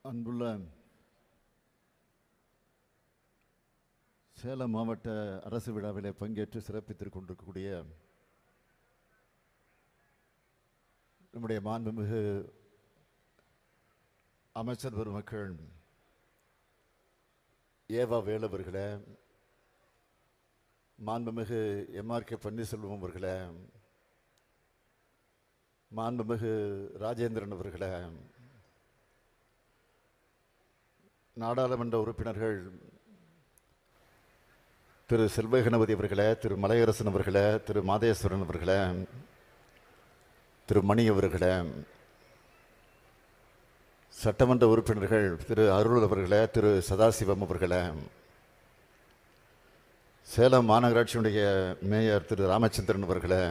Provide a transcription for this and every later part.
அன்புள்ள சேலம் மாவட்ட அரசு விழாவிலே பங்கேற்று சிறப்பித்துக் கொண்டிருக்கக்கூடிய நம்முடைய மாண்புமிகு அமைச்சர் பெருமக்கள் ஏவா வேலு அவர்களே, மாண்புமிகு எம்ஆர்கே பன்னீர்செல்வம் அவர்களே, மாண்புமிகு ராஜேந்திரன் அவர்களே, நாடாளுமன்ற உறுப்பினர்கள் திரு செல்வ கணபதி அவர்களே, திரு மலையரசன் அவர்களே, திரு மாதேஸ்வரன் அவர்களே, திரு மணி அவர்களே, சட்டமன்ற உறுப்பினர்கள் திரு அருள் அவர்களே, திரு சதாசிவம் அவர்களே, சேலம் மாநகராட்சியினுடைய மேயர் திரு ராமச்சந்திரன் அவர்களே,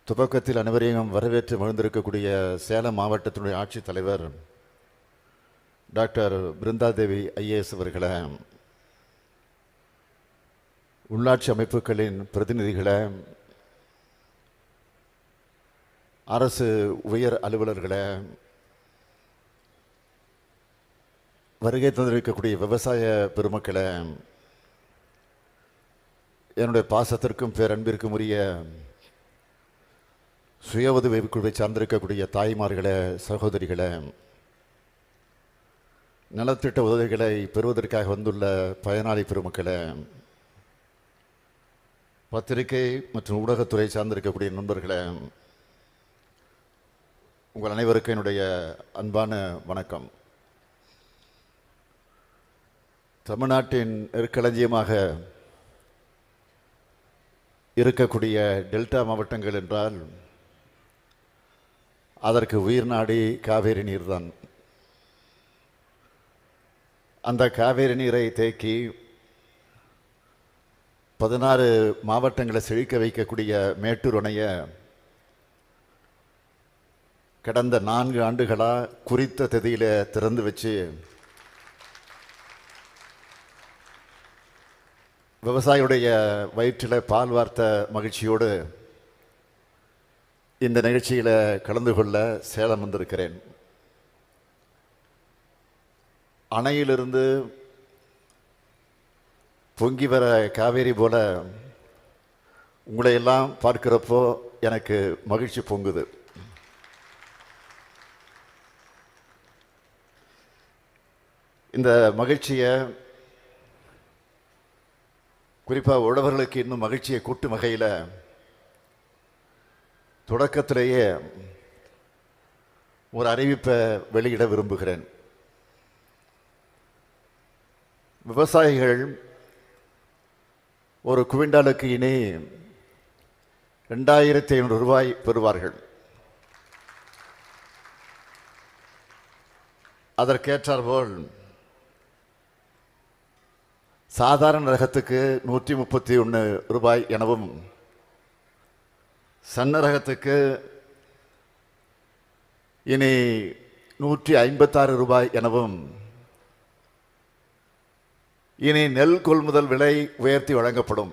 துவக்கத்தில் அனைவரையும் வரவேற்று மகிழ்ந்திருக்கக்கூடிய சேலம் மாவட்டத்தினுடைய ஆட்சித்தலைவர் டாக்டர் பிருந்தாதேவி ஐஏஎஸ் அவர்களே, உள்ளாட்சி அமைப்புகளின் பிரதிநிதிகளே, அரசு உயர் அலுவலர்களே, வருகை தந்திருக்கக்கூடிய விவசாய பெருமக்களே, என்னுடைய பாசத்திற்கும் பேரன்பிற்கும் உரிய சுய உதவி குழுவை சார்ந்திருக்கக்கூடிய தாய்மார்களே, சகோதரிகளே, நலத்திட்ட உதவிகளை பெறுவதற்காக வந்துள்ள பயனாளி பெருமக்களே, பத்திரிகை மற்றும் ஊடகத்துறை சார்ந்திருக்கக்கூடிய நண்பர்களே, உங்கள் அனைவருக்கும் என்னுடைய அன்பான வணக்கம். தமிழ்நாட்டின் நெற்களஞ்சியமாக இருக்கக்கூடிய டெல்டா மாவட்டங்கள் என்றால் அதற்கு உயிர் நாடி காவேரி நீர்தான். அந்த காவேரி நீரை தேக்கி 16 மாவட்டங்களை செழிக்க வைக்கக்கூடிய மேட்டூர் அணையை கடந்த 4 ஆண்டுகளாக குறித்த தேதியில் திறந்து வச்சு விவசாயியுடைய வயிற்றில் பால் வார்த்த மகிழ்ச்சியோடு இந்த நிகழ்ச்சியில் கலந்து கொள்ள சேலம் வந்திருக்கிறேன். அணையிலிருந்து பொங்கி வர காவேரி போல உங்களை எல்லாம் பார்க்கிறப்போ எனக்கு மகிழ்ச்சி பொங்குது. இந்த மகிழ்ச்சியை குறிப்பாக உழவர்களுக்கு இன்னும் மகிழ்ச்சியை கூட்டும் வகையில் தொடக்கத்திலேயே ஒரு அறிவிப்பை வெளியிட விரும்புகிறேன். விவசாயிகள் ஒரு குவிண்டாலுக்கு இனி 2500 ரூபாய் பெறுவார்கள். அதற்கேற்றாற்போல் சாதாரண ரகத்துக்கு 131 ரூபாய் எனவும், சன்ன ரகத்துக்கு இனி 156 ரூபாய் எனவும், இனி நெல் கொள்முதல் விலை உயர்த்தி வழங்கப்படும்.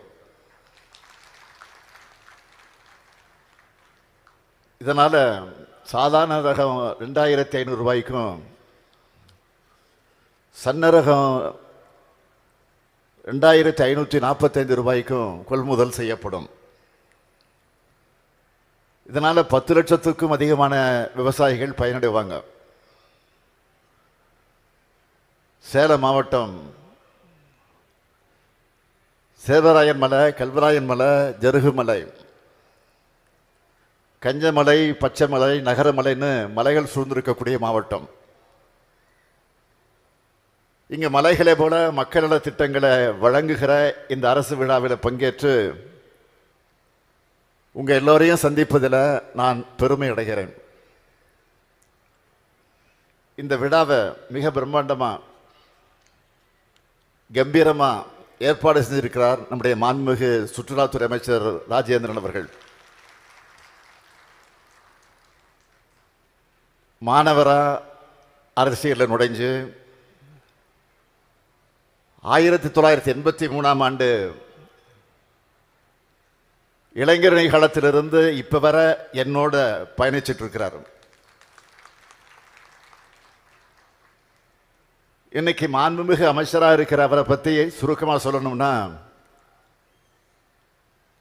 இதனால் சாதாரண ரகம் 2500 ரூபாய்க்கும், சன்ன ரகம் 2545 ரூபாய்க்கும் கொள்முதல் செய்யப்படும். இதனால் 10 லட்சத்துக்கும் அதிகமான விவசாயிகள் பயனடைவாங்க. சேலம் மாவட்டம் சேவராயன் மலை, கல்வராயன் மலை, ஜருகுமலை, கஞ்சமலை, பச்சைமலை, நகரமலைன்னு மலைகள் சூழ்ந்திருக்கக்கூடிய மாவட்டம். இங்கே மலைகளை போல மக்கள் நல திட்டங்களை வழங்குகிற இந்த அரசு விழாவில் பங்கேற்று உங்கள் எல்லோரையும் சந்திப்பதில் நான் பெருமை அடைகிறேன். இந்த விழாவை மிக பிரம்மாண்டமாக கம்பீரமாக ஏற்பாடு செஞ்சிருக்கிறார் நம்முடைய மாண்புமிகு சுற்றுலாத்துறை அமைச்சர் ராஜேந்திரன் அவர்கள். மாணவரா அரசியலில் நுழைஞ்சு 1983ஆம் ஆண்டு இளைஞரணி காலத்திலிருந்து இப்போ வர என்னோட பயணிச்சுட்டு இருக்கிறார். இன்னைக்கு மாண்புமிகு அமைச்சராக இருக்கிற அவரை பற்றி சுருக்கமாக சொல்லணும்னா,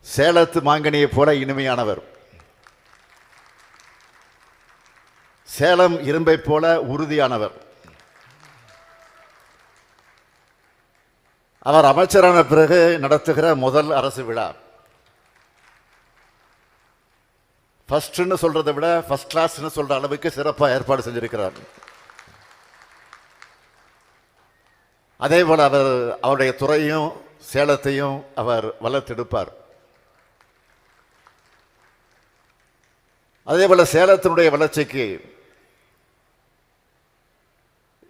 சேலத்து மாங்கனியை போல இனிமையானவர், சேலம் இரும்பை போல உறுதியானவர். அவர் அமைச்சரான பிறகு நடத்துகிற முதல் அரசு விழா, ஃபர்ஸ்ட்னு சொல்றதை விட ஃபர்ஸ்ட் கிளாஸ்னு சொல்ற அளவுக்கு சிறப்பாக ஏற்பாடு செஞ்சிருக்கிறார். அதே போல அவருடைய துறையும் சேலத்தையும் அவர் வளர்த்தெடுப்பார். அதே போல சேலத்தினுடைய வளர்ச்சிக்கு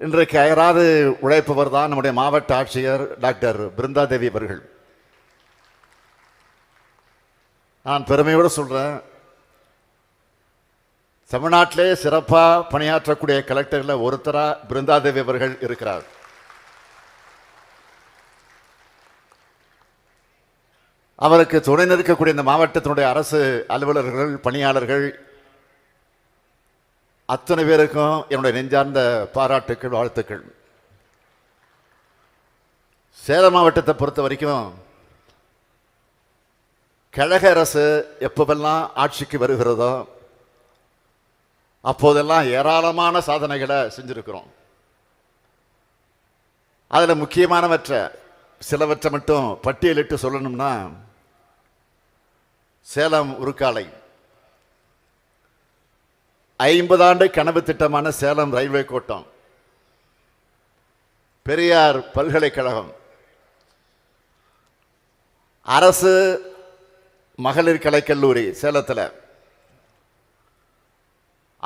இன்றைக்கு அயராது உழைப்பவர் தான் நம்முடைய மாவட்ட ஆட்சியர் டாக்டர் பிருந்தாதேவி அவர்கள். நான் பெருமையோடு சொல்றேன், தமிழ்நாட்டிலே சிறப்பாக பணியாற்றக்கூடிய கலெக்டர்ல ஒருத்தரா பிருந்தாதேவி அவர்கள் இருக்கிறார். அவருக்கு துணை நிற்கக்கூடிய இந்த மாவட்டத்தினுடைய அரசு அலுவலர்கள், பணியாளர்கள் அத்தனை பேருக்கும் என்னுடைய நெஞ்சார்ந்த பாராட்டுக்கள், வாழ்த்துக்கள். சேலம் மாவட்டத்தை பொறுத்த வரைக்கும் கழக அரசு எப்பவெல்லாம் ஆட்சிக்கு வருகிறதோ அப்போதெல்லாம் ஏராளமான சாதனைகளை செஞ்சிருக்கிறோம். அதில் முக்கியமானவற்றை சிலவற்றை மட்டும் பட்டியலிட்டு சொல்லணும்னா, சேலம் உருக்காலை 50 ஆண்டு கனவு திட்டமான சேலம் ரயில்வே கோட்டம், பெரியார் பல்கலைக்கழகம், அரசு மகளிர் கலைக்கல்லூரி சேலத்தில்,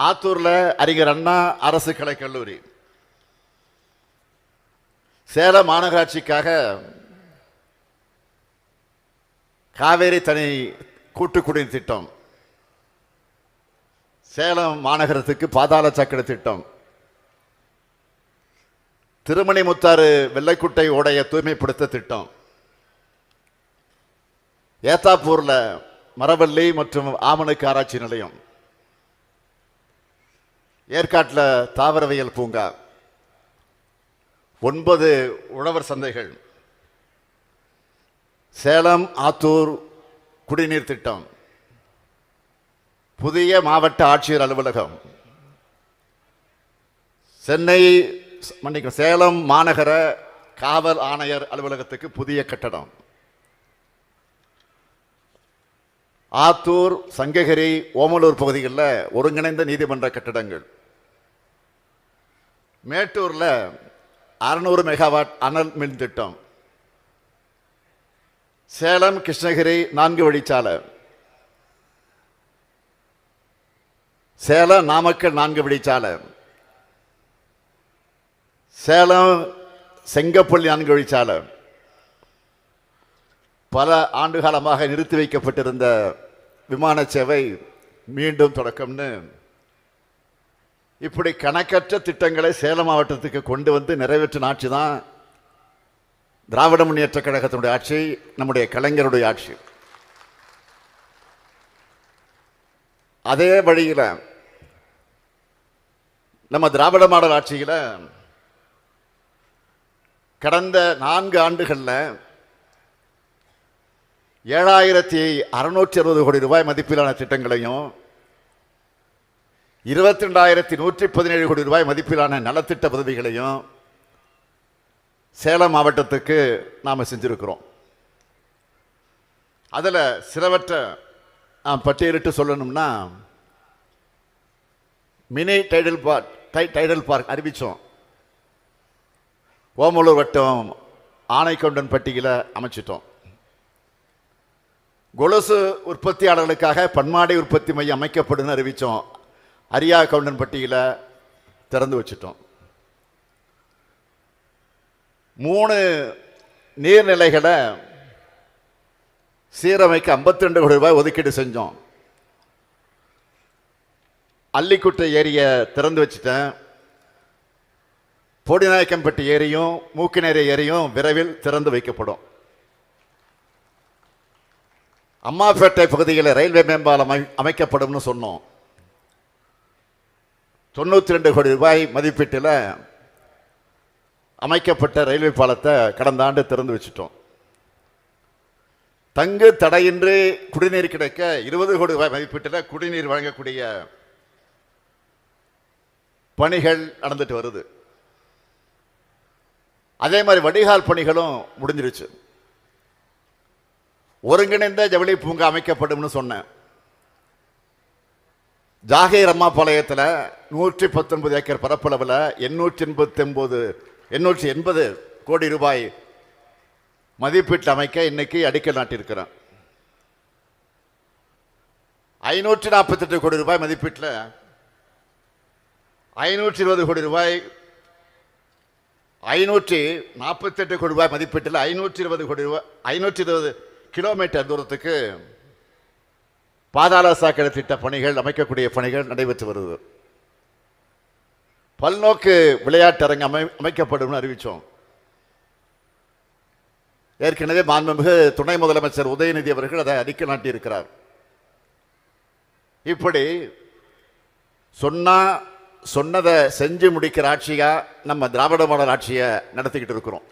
ஆத்தூர்ல அறிஞர் அண்ணா அரசு கலைக்கல்லூரி, சேலம் மாநகராட்சிக்காக காவேரி தனி கூட்டு குடிநீர் திட்டம், சேலம் மாநகரத்துக்கு பாதாள சாக்கடை திட்டம், திருமணி முத்தாறு வெள்ளைக்குட்டை ஓடைய தூய்மைப்படுத்த திட்டம், ஏத்தாப்பூர்ல மரவள்ளி மற்றும் ஆமணுக்கு ஆராய்ச்சி நிலையம், ஏற்காட்டில் தாவரவியல் பூங்கா, 9 உழவர் சந்தைகள், சேலம் ஆத்தூர் குடிநீர் திட்டம், புதிய மாவட்ட ஆட்சியர் அலுவலகம், சேலம் மாநகர காவல் ஆணையர் அலுவலகத்துக்கு புதிய கட்டடம், ஆத்தூர், சங்ககிரி, ஓமலூர் பகுதிகளில் ஒருங்கிணைந்த நீதிமன்ற கட்டடங்கள், மேட்டூர்ல 600 மெகாவாட் அனல் மின் திட்டம், சேலம் கிருஷ்ணகிரி 4 வழிச்சாலை, சேலம் நாமக்கல் 4 வழிச்சாலை, சேலம் செங்கப்பள்ளி 4 வழிச்சாலை, பல ஆண்டு காலமாக நிறுத்தி வைக்கப்பட்டிருந்த விமான சேவை மீண்டும் தொடக்கம்னு இப்படி கணக்கற்ற திட்டங்களை சேலம் மாவட்டத்துக்கு கொண்டு வந்து நிறைவேற்றின ஆட்சி தான் திராவிட முன்னேற்ற கழகத்தினுடைய ஆட்சி, நம்முடைய கலைஞருடைய ஆட்சி. அதே வழியில் நம்ம திராவிட மாடல் ஆட்சியில் கடந்த 4 ஆண்டுகளில் 7660 கோடி ரூபாய் மதிப்பிலான திட்டங்களையும் 22,117 கோடி ரூபாய் மதிப்பிலான நலத்திட்ட உதவிகளையும் சேலம் மாவட்டத்துக்கு நாம் செஞ்சிருக்கிறோம். அதில் சிலவற்றை நாம் பட்டியலிட்டு சொல்லணும்னா, மினி டைடல் பார்க் அறிவித்தோம். ஓமலூர் வட்டம் ஆனைக்கொண்டன் பட்டியலை அமைச்சிட்டோம். கொலுசு உற்பத்தியாளர்களுக்காக பன்மாடி உற்பத்தி மையம் அமைக்கப்படும் அறிவித்தோம். அரியா கவுண்டன் பட்டியலை திறந்து வச்சிட்டோம். 3 நீர்நிலைகளை சீரமைக்க 52 கோடி ரூபாய் ஒதுக்கீடு செஞ்சோம். அல்லிக்குட்டை ஏரியை திறந்து வச்சுட்டேன். போடிநாயக்கம்பட்டி ஏரியும் மூக்கினேரி ஏரியும் விரைவில் திறந்து வைக்கப்படும். அம்மாப்பேட்டை பகுதியில் ரயில்வே மேம்பாலம் அமைக்கப்படும் சொன்னோம். 92 கோடி ரூபாய் மதிப்பீட்டில் அமைக்கப்பட்ட ரயில்வே பாலத்தை கடந்த ஆண்டு திறந்து வச்சுட்டோம். தங்கு தடையின்றி குடிநீர் கிடைக்க 20 கோடி ரூபாய் மதிப்பீட்டில் குடிநீர் வழங்கக்கூடிய பணிகள் நடந்துட்டு வருது. அதே மாதிரி வடிகால் பணிகளும் முடிஞ்சிருச்சு. ஒருங்கிணைந்த ஜவுளி பூங்கா அமைக்கப்படும் சொன்னேன். ஜாகீர் அம்மாபாளையத்தில் 119 ஏக்கர் பரப்பளவில் 880 கோடி ரூபாய் மதிப்பீட்டில் அமைக்க இன்னைக்கு அடிக்கல் நாட்டியிருக்கிறேன். 548 கோடி ரூபாய் மதிப்பீட்டில் 520 கோடி ரூபாய் 548 கோடி ரூபாய் மதிப்பீட்டில் 520 கோடி ரூபாய் 520 கிலோமீட்டர் தூரத்துக்கு பாதாள சாக்கடை திட்ட பணிகள் அமைக்கக்கூடிய பணிகள் நடைபெற்று வருது. பல்நோக்கு விளையாட்டரங்கு அமைக்கப்படும் அறிவித்தோம். ஏற்கனவே மாண்புமிகு துணை முதலமைச்சர் உதயநிதி அவர்கள் அதை அடிக்கல் நாட்டியிருக்கிறார். இப்படி சொன்னதை செஞ்சு முடிக்கிற ஆட்சியா நம்ம திராவிட மாடல் ஆட்சியை நடத்திக்கிட்டு இருக்கிறோம்.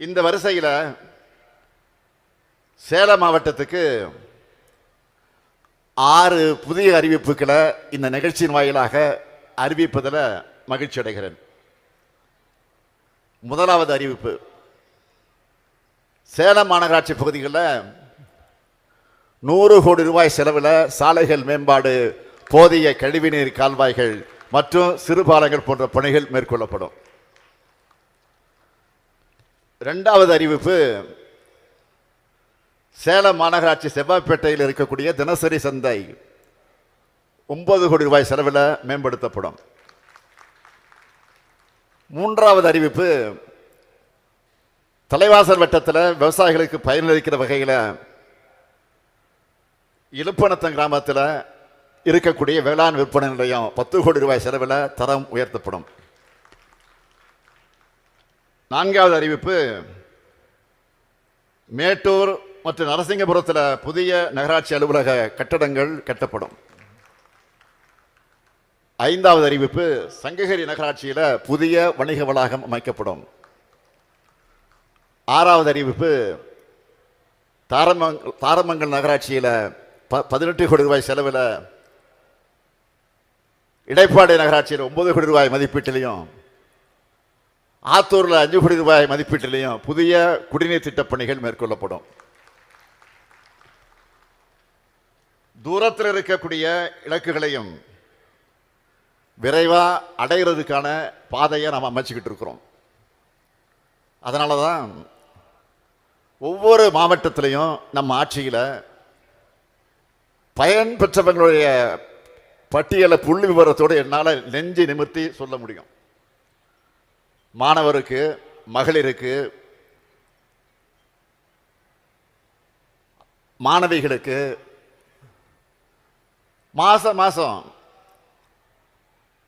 இந்த வரிசையில் சேலம் மாவட்டத்துக்கு 6 புதிய அறிவிப்புகளை இந்த நிகழ்ச்சியின் வாயிலாக அறிவிப்பதில் மகிழ்ச்சி அடைகிறேன். முதலாவது அறிவிப்பு, சேலம் மாநகராட்சி பகுதிகளில் 100 கோடி ரூபாய் செலவில் சாலைகள் மேம்பாடு, போதிய கழிவுநீர் கால்வாய்கள் மற்றும் சிறுபாலங்கள் போன்ற பணிகள் மேற்கொள்ளப்படும். இரண்டாவது அறிவிப்பு, சேலம் மாநகராட்சி செவ்வாய்ப்பேட்டையில் இருக்கக்கூடிய தினசரி சந்தை 9 கோடி ரூபாய் செலவில் மேம்படுத்தப்படும். மூன்றாவது அறிவிப்பு, தலைவாசல் வட்டத்தில் விவசாயிகளுக்கு பயனளிக்கிற வகையில் இலுப்பணத்தம் கிராமத்தில் இருக்கக்கூடிய வேளாண் விற்பனை நிலையம் 10 கோடி ரூபாய் செலவில் தரம் உயர்த்தப்படும். நான்காவது அறிவிப்பு, மேட்டூர் மற்றும் நரசிங்கபுரத்தில் புதிய நகராட்சி அலுவலக கட்டடங்கள் கட்டப்படும். ஐந்தாவது அறிவிப்பு, சங்ககிரி நகராட்சியில் புதிய வணிக வளாகம் அமைக்கப்படும். ஆறாவது அறிவிப்பு, தாரமங்கல் நகராட்சியில் 18 கோடி ரூபாய் செலவில், இடைப்பாடி நகராட்சியில் 9 கோடி ரூபாய் மதிப்பீட்டிலையும், ஆத்தூரில் 5 கோடி ரூபாய் மதிப்பீட்டிலையும் புதிய குடிநீர் திட்டப் பணிகள் மேற்கொள்ளப்படும். தூரத்தில் இருக்கக்கூடிய இலக்குகளையும் விரைவாக அடைகிறதுக்கான பாதையை நாம் அமைச்சுக்கிட்டு இருக்கிறோம். அதனால தான் ஒவ்வொரு மாவட்டத்திலையும் நம்ம ஆட்சியில் பயன் பெற்றவங்களுடைய பட்டியலை புள்ளி விவரத்தோடு என்னால் நெஞ்சு நிமிர்த்தி சொல்ல முடியும். மாணவருக்கு, மகளிருக்கு, மாணவிகளுக்கு மாதம்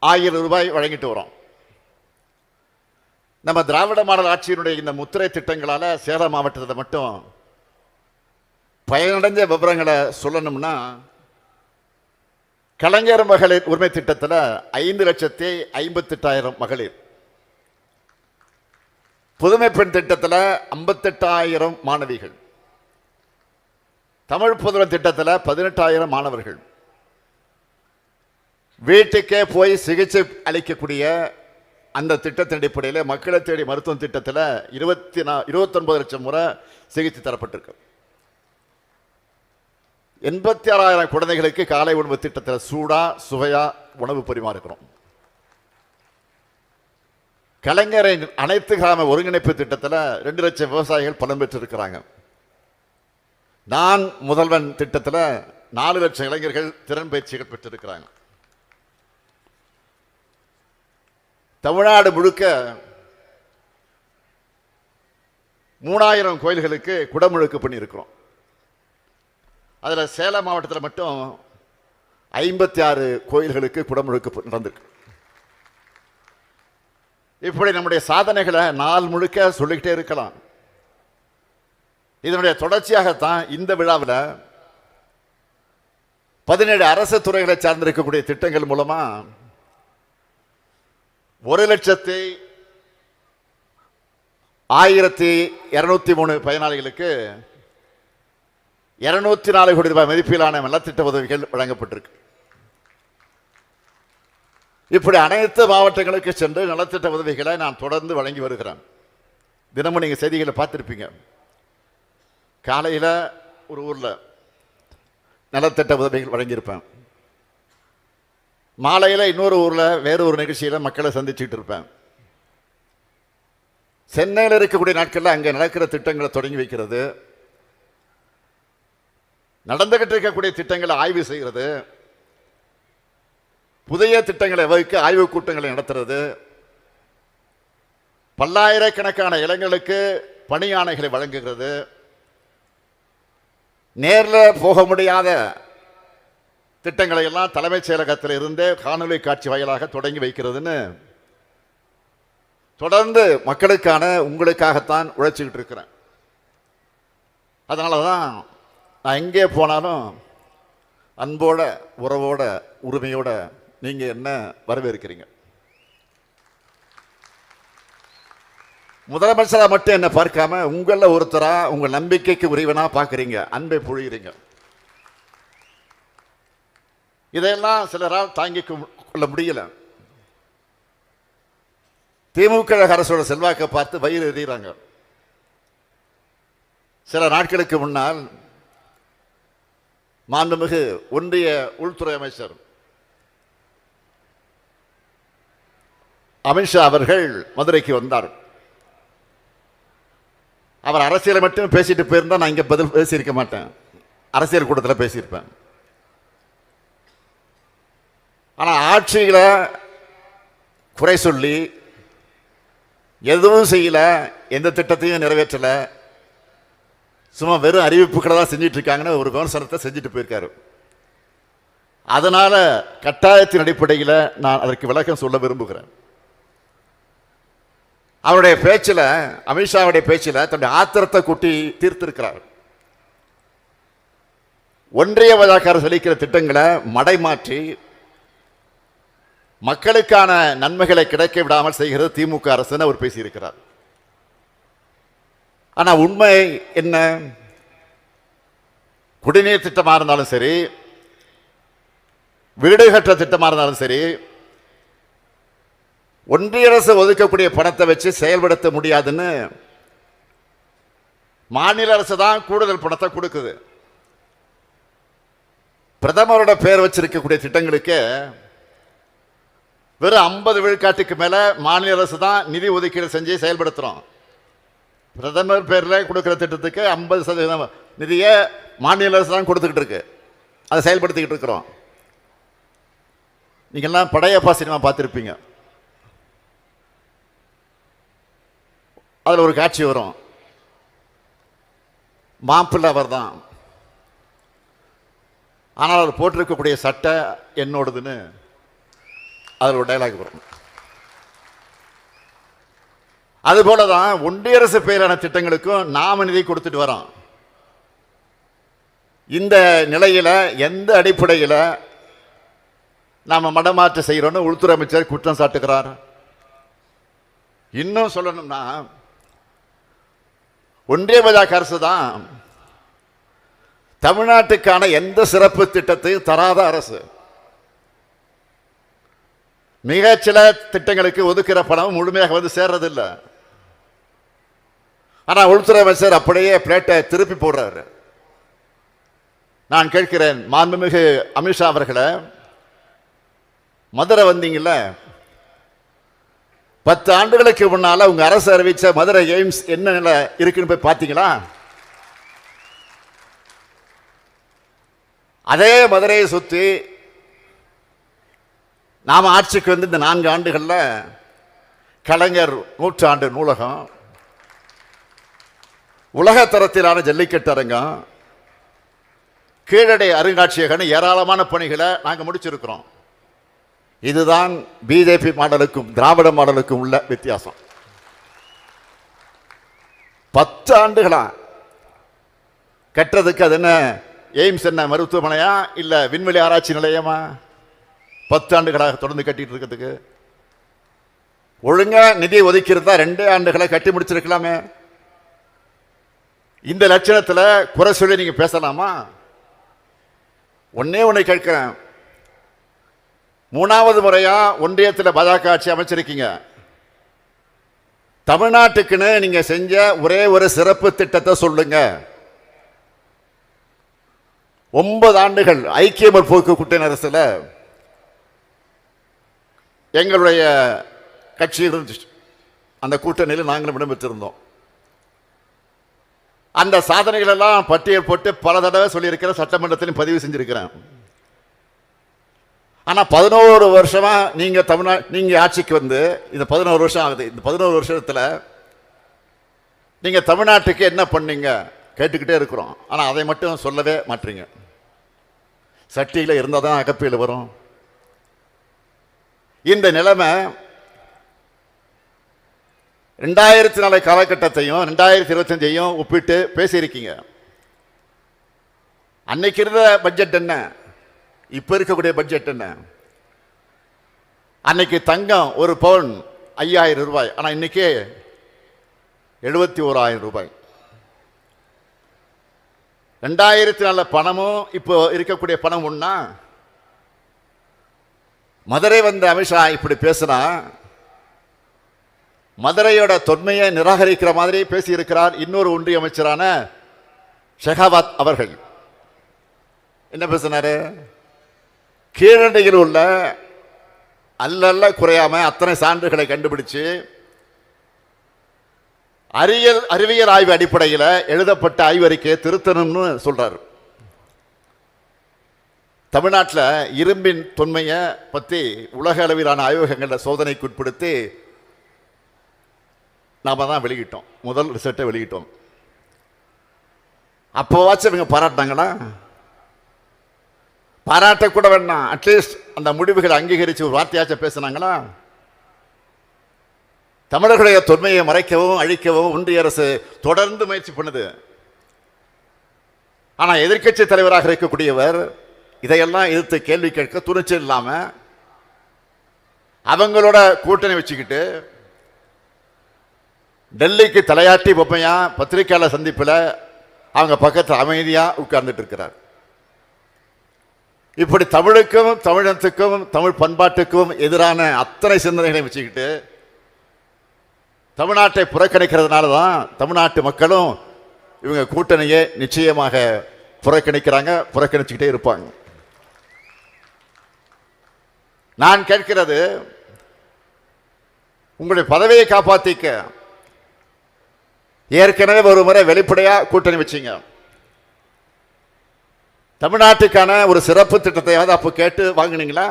1000 ரூபாய் வழங்கிட்டு வரோம். நம்ம திராவிட மாடல் ஆட்சியினுடைய இந்த முத்திரை திட்டங்களால் சேலம் மாவட்டத்தில் மட்டும் பயனடைஞ்ச விவரங்களை சொல்லணும்னா, கலைஞர் மகளிர் உரிமை திட்டத்தில் 5,58,000 மகளிர், புதுமை பெண் திட்டத்தில் 58,000 மாணவிகள், தமிழ் புதுமை திட்டத்தில் 18,000 மாணவர்கள், வீட்டுக்கே போய் சிகிச்சை அளிக்கக்கூடிய அந்த திட்டத்தின் அடிப்படையில் மக்களை தேடி மருத்துவம் திட்டத்தில் 29 லட்சம் முறை சிகிச்சை தரப்பட்டிருக்கு. 86,000 குழந்தைகளுக்கு காலை உணவு திட்டத்தில் சூடா சுவையா உணவு பரிமாறுகிறோம். கலைஞரின் அனைத்து கிராம ஒருங்கிணைப்பு திட்டத்தில் 2 லட்சம் விவசாயிகள் பலன் பெற்றிருக்கிறாங்க. நான் முதல்வன் திட்டத்தில் 4 லட்சம் இளைஞர்கள் திறன் பயிற்சிகள் பெற்றிருக்கிறாங்க. தமிழ்நாடு முழுக்க 3000 கோயில்களுக்கு குடமுழுக்கு பண்ணியிருக்கிறோம். அதில் சேலம் மாவட்டத்தில் மட்டும் 56 கோயில்களுக்கு குடமுழுக்கு நடந்திருக்கு. இப்படி நம்முடைய சாதனைகளை நாள் முழுக்க சொல்லிக்கிட்டே இருக்கலாம். இதனுடைய தொடர்ச்சியாகத்தான் இந்த விழாவில் 17 அரசு துறைகளை சார்ந்திருக்கக்கூடிய திட்டங்கள் மூலமா 1,1203 பயனாளிகளுக்கு 204 கோடி ரூபாய் மதிப்பிலான நலத்திட்ட உதவிகள் வழங்கப்பட்டிருக்கு. இப்படி அனைத்து மாவட்டங்களுக்கு சென்று நலத்திட்ட உதவிகளை நான் தொடர்ந்து வழங்கி வருகிறேன். தினமும் நீங்கள் செய்திகளை பார்த்துருப்பீங்க. காலையில் ஒரு ஊரில் நலத்திட்ட உதவிகள் வழங்கியிருப்பேன். மாலையில் இன்னொரு ஊரில் வேறு ஒரு நிகழ்ச்சியில் மக்களை சந்திச்சுட்டு இருப்பேன். சென்னையில் இருக்கக்கூடிய நாட்களில் அங்கே நடக்கிற திட்டங்களை தொடங்கி வைக்கிறது, நடந்துகிட்டு இருக்கக்கூடிய திட்டங்களை ஆய்வு செய்கிறது, புதிய திட்டங்களை வகுக்க ஆய்வுக் கூட்டங்களை நடத்துறது, பல்லாயிரக்கணக்கான இளைஞர்களுக்கு பணியாணைகளை வழங்குகிறது, நேரில் போக முடியாத திட்டங்களை எல்லாம் தலைமைச் செயலகத்தில் இருந்தே காணொலி காட்சி வாயிலாக தொடங்கி வைக்கிறதுன்னு தொடர்ந்து மக்களுக்கான உங்களுக்காகத்தான் உழைச்சிக்கிட்டு இருக்கிறேன். அதனால தான் நான் எங்கே போனாலும் அன்போட, உறவோட, உரிமையோட நீங்கள் என்ன வரவேற்கிறீங்க. முதலமைச்சராக மட்டும் என்ன பார்க்காம உங்களில் ஒருத்தராக உங்கள் நம்பிக்கைக்கு உரியவனாக பார்க்குறீங்க, அன்பை பொழிகிறீங்க. இதையெல்லாம் சிலரால் தாங்கிக் கொள்ள முடியல. திமுக அரசோட செல்வாக்கை பார்த்து வயிறு எறிகிறாங்க. சில நாட்களுக்கு முன்னால் மாண்புமிகு ஒன்றிய உள்துறை அமைச்சர் அமித்ஷா அவர்கள் மதுரைக்கு வந்தார். அவர் அரசியலை மட்டும் பேசிட்டு போயிருந்தா நான் இங்கே பதில் பேசியிருக்க மாட்டேன், அரசியல் கூட்டத்தில் பேசியிருப்பேன். ஆனால் ஆட்சியில் குறை சொல்லி எதுவும் செய்யல, எந்த திட்டத்தையும் நிறைவேற்றலை, சும்மா வெறும் அறிவிப்புகளை தான் செஞ்சிட்டு இருக்காங்கன்னு ஒரு விமர்சனத்தை செஞ்சுட்டு போயிருக்காரு. அதனால கட்டாயத்தின் அடிப்படையில் நான் அதற்கு விளக்கம் சொல்ல விரும்புகிறேன். அவருடைய பேச்சில், அமித்ஷாவுடைய பேச்சில் தன்னுடைய ஆத்திரத்தை கூட்டி தீர்த்திருக்கிறார். ஒன்றிய வழக்காரர் செலுத்திக்கிற திட்டங்களை மடைமாற்றி மக்களுக்கான நன்மைகளை கிடைக்க விடாமல் செய்கிறது திமுக அரசுன்னு அவர் பேசியிருக்கிறார். ஆனால் உண்மை என்ன? குடிநீர் திட்டமாக இருந்தாலும் சரி, வீடு கட்டுற திட்டமாக இருந்தாலும் சரி, ஒன்றிய அரசு ஒதுக்கக்கூடிய பணத்தை வச்சு செயல்படுத்த முடியாதுன்னு மாநில அரசு தான் கூடுதல் பணத்தை கொடுக்குது. பிரதமரோட பெயர் வச்சிருக்கக்கூடிய திட்டங்களுக்கு வெறும் 50 விழுக்காட்டுக்கு மேல மாநில அரசு தான் நிதி ஒதுக்கீடு செஞ்சு செயல்படுத்துறோம். பிரதமர் பேரில் கொடுக்குற திட்டத்துக்கு 50% நிதியை மாநில அரசு தான் கொடுத்துக்கிட்டு இருக்கு, அதை செயல்படுத்திக்கிட்டு இருக்கிறோம். நீங்கள்லாம் படையப்பா சினிமா பார்த்துருப்பீங்க. அதில் ஒரு காட்சி வரும், மாப்பிள்ளை அவர் தான், ஆனால் அவர் போட்டிருக்கக்கூடிய சட்டை என்னோடதுன்னு அதில் ஒரு டைலாக் வரும். அதுபோல தான் ஒன்றிய அரசு பெயரான திட்டங்களுக்கும் நாம நிதி கொடுத்துட்டு வரோம். இந்த நிலையில் எந்த அடிப்படையில் நாம் மடமாற்ற செய்கிறோன்னு உள்துறை அமைச்சர் குற்றம் சாட்டுகிறார். இன்னும் சொல்லணும்னா ஒன்றிய பாஜக அரசு தான் தமிழ்நாட்டுக்கான எந்த சிறப்பு திட்டத்தையும் தராத அரசு. மிகச்சில திட்டங்களுக்கு ஒதுக்கிற பணம் முழுமையாக வந்து சேர்றதில்லை. ஆனால் உள்துறை அமைச்சர் அப்படியே பிளேட்டை திருப்பி போடுறாரு. நான் கேட்கிறேன், மாண்புமிகு அமித்ஷா அவர்களை, மதுரை வந்தீங்கல்ல, 10 ஆண்டுகளுக்கு முன்னால உங்க அரசு அறிவிச்ச மதுரை எய்ம்ஸ் என்ன நிலை இருக்குன்னு போய் பார்த்தீங்களா? அதே மதுரையை சுற்றி நாம் ஆட்சிக்கு வந்து இந்த 4 ஆண்டுகளில் கலைஞர் 100 நூலகம், உலக தரத்திலான ஜல்லிக்கட்டு அரங்கம், கீழடை அருங்காட்சியகம், ஏராளமான பணிகளை நாங்கள் முடிச்சிருக்கிறோம். இதுதான் பிஜேபி மாடலுக்கும் திராவிட மாடலுக்கும் உள்ள வித்தியாசம். 10 ஆண்டுகளா கட்டுறதுக்கு அது என்ன எய்ம்ஸ் என்ன மருத்துவமனையா இல்லை விண்வெளி ஆராய்ச்சி நிலையமா? 10 ஆண்டுகளாக தொடர்ந்து கட்டிட்டு இருக்கிறதுக்கு ஒழுங்கா நிதி ஒதுக்கி இருந்தா 2 ஆண்டுகளை கட்டி முடிச்சிருக்கலாமே. இந்த லட்சணத்துல குறை சொல்லி நீங்க பேசலாமா? ஒன்னே ஒண்ணு கேட்கிறேன். 3வது முறையா ஒன்றியத்தில் பாஜக ஆட்சி அமைச்சிருக்கீங்க. தமிழ்நாட்டுக்குன்னு நீங்க செஞ்ச ஒரே ஒரு சிறப்பு திட்டத்தை சொல்லுங்க. 9 ஆண்டுகள் ஐக்கிய முற்போக்கு கூட்டணி அரசுல எங்களுடைய கட்சி இருந்துச்சு. அந்த கூட்டணியில் நாங்களும் இடம்பெற்றிருந்தோம். அந்த சாதனைகள் எல்லாம் பட்டியல் போட்டு பல தடவை சொல்லியிருக்கிற சட்டமன்றத்திலும் பதிவு செஞ்சிருக்கிறேன். ஆனா 11 வருஷமா நீங்க ஆட்சிக்கு வந்து இந்த 11 வருஷம் ஆகுது. இந்த 11 வருஷத்துல நீங்க தமிழ்நாட்டுக்கு என்ன பண்ணீங்க கேட்டுக்கிட்டே இருக்கிறோம். ஆனா அதை மட்டும் சொல்லவே மாட்டீங்க. சட்டியில இருந்தா தான் அகப்பையில் வரும். இந்த நிலைமை 2004 காலகட்டத்தையும் 2025 ஒப்பிட்டு பேசியிருக்கீங்க. அன்னைக்கு இருந்த பட்ஜெட் என்ன, இப்ப இருக்கக்கூடிய பட்ஜெட் என்ன? அன்னைக்கு தங்கம் ஒரு பவுன் 5000 ரூபாய், ஆனா இன்னைக்கு 71,000 ரூபாய். 2004 பணமும் இப்போ இருக்கக்கூடிய பணம் ஒண்ணா? மதுரை வந்த அமித்ஷா இப்படி பேசினா மதுரையோட தொன்மையை நிராகரிக்கிற மாதிரி பேசியிருக்கிறார் இன்னொரு ஒன்றிய அமைச்சரான ஷெகாவத் அவர்கள். என்ன பேசினாரு? கீழடியில் உள்ள அல்ல குறையாம அத்தனை சான்றுகளை கண்டுபிடிச்சு அறிவியல் ஆய்வு அடிப்படையில் எழுதப்பட்ட ஆய்வறிக்கையை திருத்தணும்னு சொல்றாரு. தமிழ்நாட்டில் இரும்பின் தொன்மையை பற்றி உலக அளவிலான ஆய்வகங்களில் சோதனைக்கு உட்படுத்தி நாம தான் வெளியிட்டோம். முதல் ரிசல்ட்டை வெளியிட்டோம். அப்போவாச்சும் இவங்க பாராட்டினாங்கன்னா? பாராட்டக்கூட வேண்டாம், அட்லீஸ்ட் அந்த முடிவுகளை அங்கீகரித்து ஒரு வார்த்தையாச்சும் பேசினாங்களா? தமிழர்களுடைய தொன்மையை மறைக்கவும் அழிக்கவும் ஒன்றிய அரசு தொடர்ந்து முயற்சி பண்ணுது. ஆனால் எதிர்க்கட்சி தலைவராக இருக்கக்கூடியவர் இதையெல்லாம் எதிர்த்து கேள்வி கேட்க துணிச்சல் இல்லாம அவங்களோட கூட்டணி வச்சுக்கிட்டு டெல்லிக்கு தலையாட்டி பொம்மையா பத்திரிகையாளர் சந்திப்பில் அவங்க பக்கத்தில் அமைதியா உட்கார்ந்துட்டு இருக்கிறார். இப்படி தமிழுக்கும் தமிழத்துக்கும் தமிழ் பண்பாட்டுக்கும் எதிரான அத்தனை சிந்தனைகளை வச்சுக்கிட்டு தமிழ்நாட்டை புறக்கணிக்கிறதுனால தான் தமிழ்நாட்டு மக்களும் இவங்க கூட்டணியை நிச்சயமாக புறக்கணிக்கிறாங்க, புறக்கணிச்சுக்கிட்டே இருப்பாங்க. நான் கேட்கிறது, உங்களுடைய பதவியை காப்பாற்றிக்க ஏற்கனவே ஒரு முறை வெளிப்படையா கூட்டணி வச்சீங்க. தமிழ்நாட்டுக்கான ஒரு சிறப்பு திட்டத்தையாவது அப்போ கேட்டு வாங்கினீங்களா?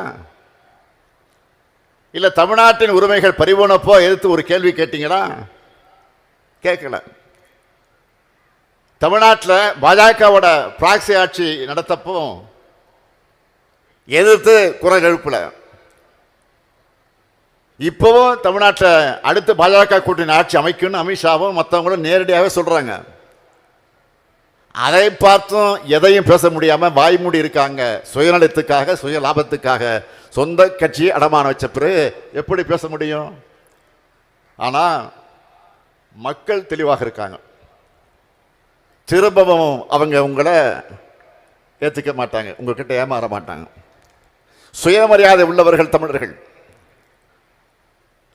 இல்ல தமிழ்நாட்டின் உரிமைகள் பறிபோனப்போ எதிர்த்து ஒரு கேள்வி கேட்டீங்களா? கேட்கல. தமிழ்நாட்டில் பாஜகவோட பிராக்சி ஆட்சி நடத்தப்போ எதிர்த்து குரல் எழுப்பல. இப்பவும் தமிழ்நாட்டில் அடுத்து பாஜக கூட்டணி ஆட்சி அமைக்கும்னு அமித்ஷாவும் மற்றவங்களும் நேரடியாக சொல்றாங்க. அதை பார்த்தும் எதையும் பேச முடியாம வாய்மூடி இருக்காங்க. சுயநலத்துக்காக சுய லாபத்துக்காக சொந்த கட்சி அடமான வச்ச பிறகு எப்படி பேச முடியும்? ஆனா மக்கள் தெளிவாக இருக்காங்க. திரும்பவும் அவங்க உங்களை ஏத்துக்க மாட்டாங்க, உங்ககிட்ட ஏமாற மாட்டாங்க. சுயமரியாதை உள்ளவர்கள் தமிழர்கள்.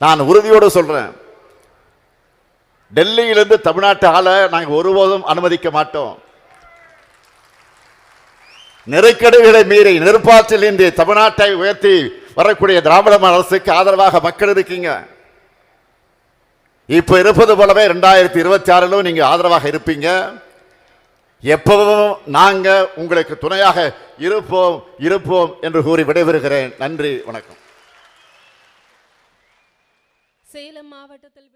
நான் உறுதியோடு சொல்றேன், டெல்லியிலிருந்து தமிழ்நாட்டு ஆளை நாங்கள் ஒருபோதும் அனுமதிக்க மாட்டோம். நெருக்கடிகளை மீறி நெருப்பாற்றில் இன்றி தமிழ்நாட்டை உயர்த்தி வரக்கூடிய திராவிட அரசுக்கு ஆதரவாக மக்கள் இருக்கீங்க. இப்ப இருப்பது போலவே 2026 நீங்க ஆதரவாக இருப்பீங்க. எப்பவும் நாங்க உங்களுக்கு துணையாக இருப்போம் என்று கூறி விடைபெறுகிறேன். நன்றி, வணக்கம். சேலம் மாவட்டத்தில்